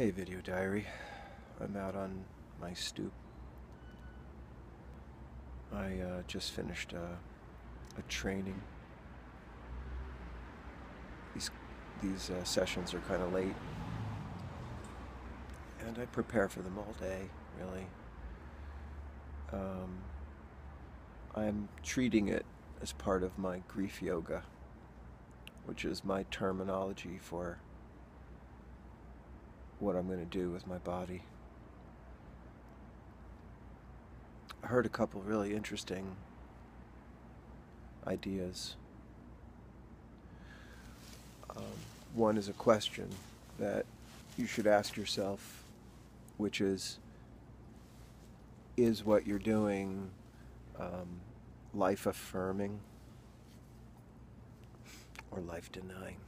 Hey, video diary. I'm out on my stoop. I just finished a training. These these sessions are kind of late, and I prepare for them all day. Really, um, I'm treating it as part of my grief yoga, which is my terminology for what I'm going to do with my body. I heard a couple really interesting ideas. Um, One is a question that you should ask yourself, which is what you're doing um, life affirming or life denying?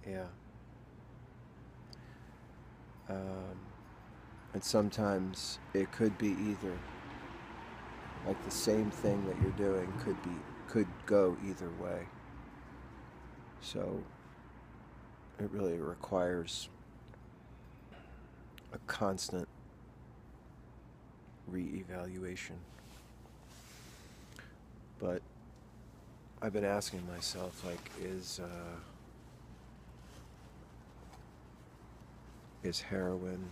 Yeah. Um, and sometimes it could be either. Like the same thing that you're doing could go either way. So it really requires a constant reevaluation. But I've been asking myself, like, is heroin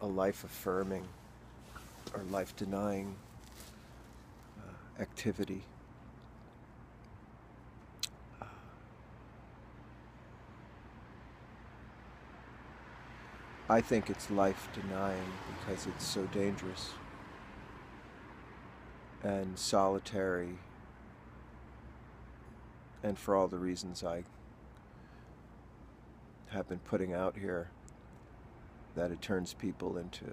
a life affirming or life denying activity? I think it's life denying because it's so dangerous and solitary, and for all the reasons I have been putting out here, that it turns people into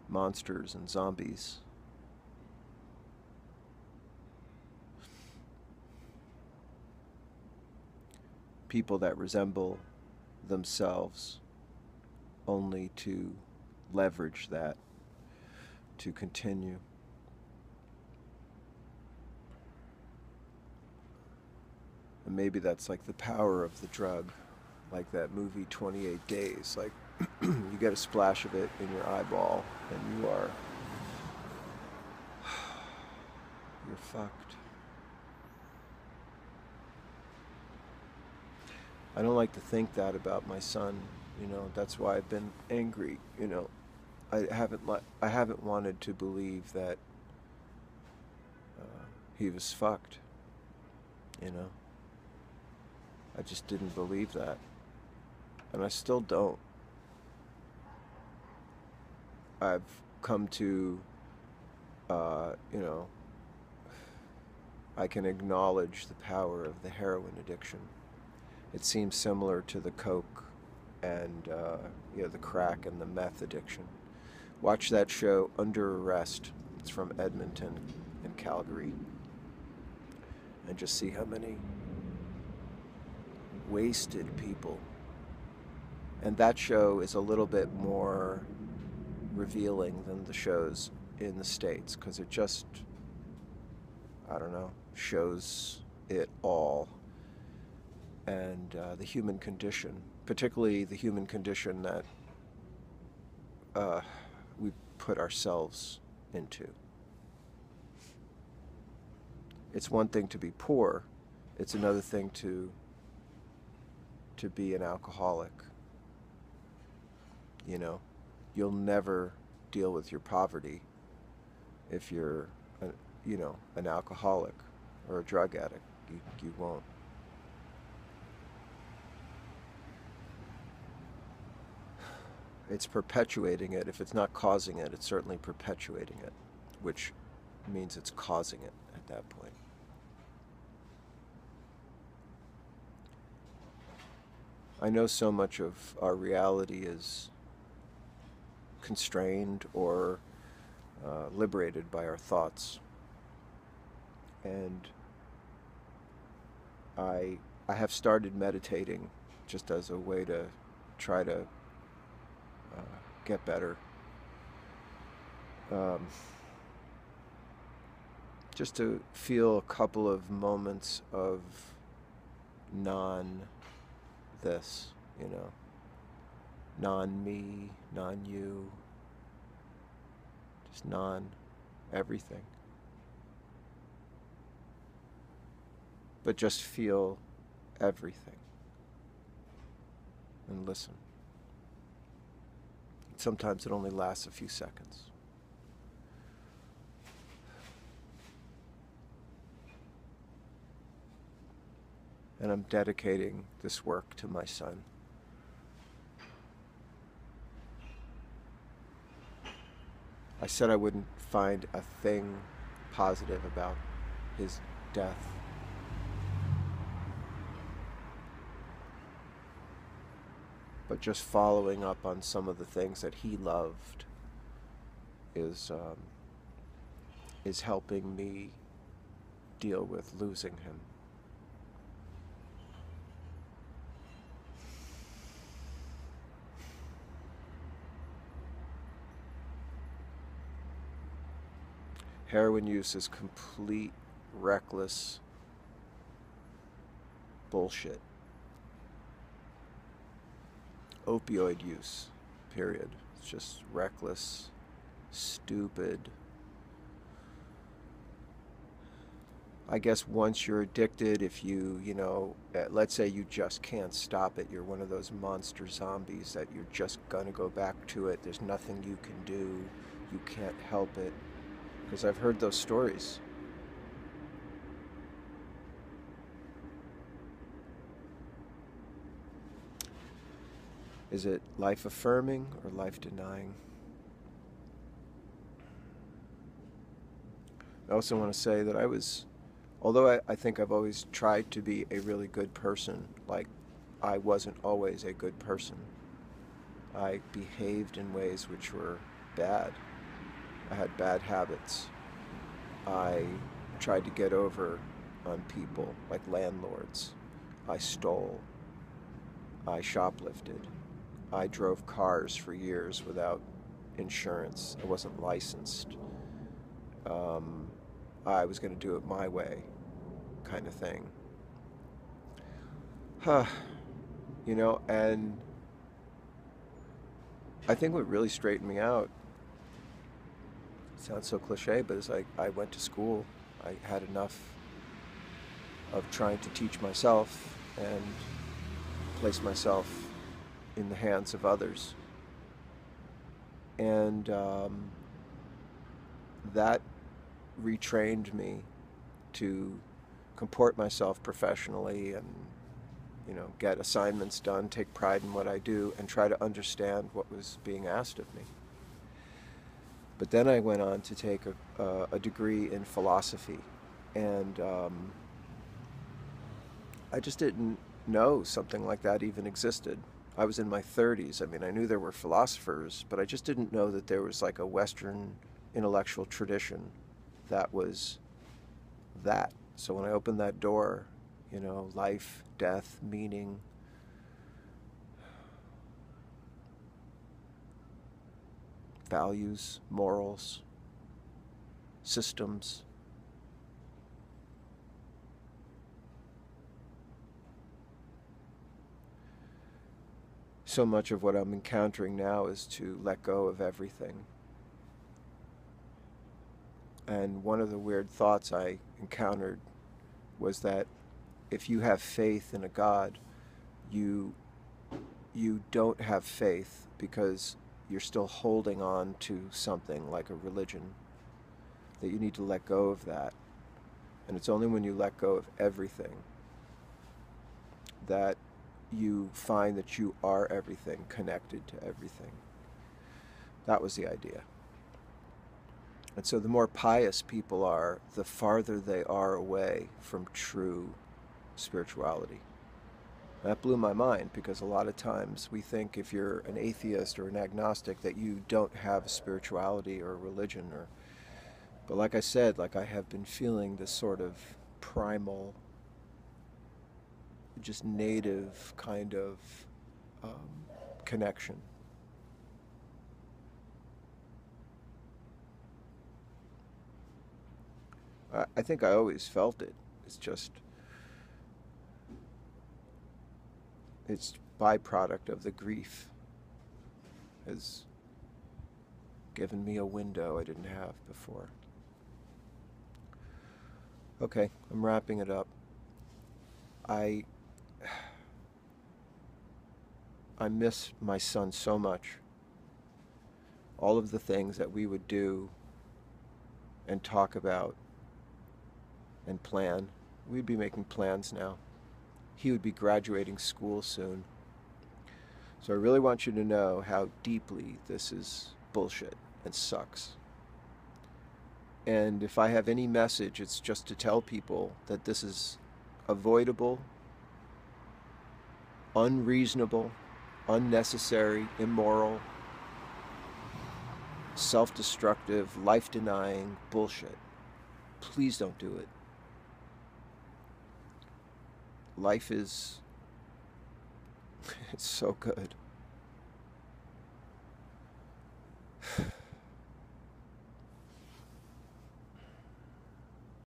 monsters and zombies. People that resemble themselves only to leverage that to continue. And maybe that's like the power of the drug, like that movie 28 Days. Like, you get a splash of it in your eyeball and you're fucked. I don't like to think that about my son, that's why I've been angry, I haven't wanted to believe that he was fucked, you know. I just didn't believe that. And I still don't. I've come to, you know, I can acknowledge the power of the heroin addiction. It seems similar to the coke and, the crack and the meth addiction. Watch that show, Under Arrest. It's from Edmonton and Calgary. And just see how many wasted people. And that show is a little bit more revealing than the shows in the States, because it just, I don't know, shows it all. And the human condition, particularly the human condition that we put ourselves into. It's one thing to be poor, it's another thing to be an alcoholic. You'll never deal with your poverty if you're an alcoholic or a drug addict. You won't. It's perpetuating it. If it's not causing it, it's certainly perpetuating it, which means it's causing it at that point. I know so much of our reality is constrained or liberated by our thoughts. And I have started meditating just as a way to try to get better. Just to feel a couple of moments of non-this, you know, non-me, non-you, just non-everything. But just feel everything and listen. Sometimes it only lasts a few seconds. And I'm dedicating this work to my son. I said I wouldn't find a thing positive about his death. But just following up on some of the things that he loved is helping me deal with losing him. Heroin use is complete, reckless bullshit. Opioid use, period. It's just reckless, stupid. I guess once you're addicted, if let's say you just can't stop it, you're one of those monster zombies that you're just gonna go back to it. There's nothing you can do. You can't help it. Because I've heard those stories. Is it life-affirming or life-denying? I also want to say that although I think I've always tried to be a really good person, like I wasn't always a good person. I behaved in ways which were bad. I had bad habits. I tried to get over on people, like landlords. I stole. I shoplifted. I drove cars for years without insurance. I wasn't licensed. I was going to do it my way, kind of thing. And I think what really straightened me out, sounds so cliche, but it's like I went to school. I had enough of trying to teach myself and place myself in the hands of others. And that retrained me to comport myself professionally and, get assignments done, take pride in what I do, and try to understand what was being asked of me. But then I went on to take a degree in philosophy, and I just didn't know something like that even existed. I was in my 30s. I mean, I knew there were philosophers, but I just didn't know that there was like a Western intellectual tradition that was that. So when I opened that door, life, death, meaning, values, morals, systems. So much of what I'm encountering now is to let go of everything. And one of the weird thoughts I encountered was that if you have faith in a God, you don't have faith because you're still holding on to something like a religion, that you need to let go of that. And it's only when you let go of everything that you find that you are everything, connected to everything. That was the idea. And so the more pious people are, the farther they are away from true spirituality. That blew my mind, because a lot of times we think if you're an atheist or an agnostic that you don't have a spirituality or a religion. But like I said, I have been feeling this sort of primal, just native kind of connection. I think I always felt it. It's just its byproduct of the grief has given me a window I didn't have before. Okay, I'm wrapping it up. I miss my son so much. All of the things that we would do and talk about and plan. We'd be making plans now. He would be graduating school soon. So I really want you to know how deeply this is bullshit and sucks. And if I have any message, it's just to tell people that this is avoidable, unreasonable, unnecessary, immoral, self-destructive, life-denying bullshit. Please don't do it. Life is it's so good.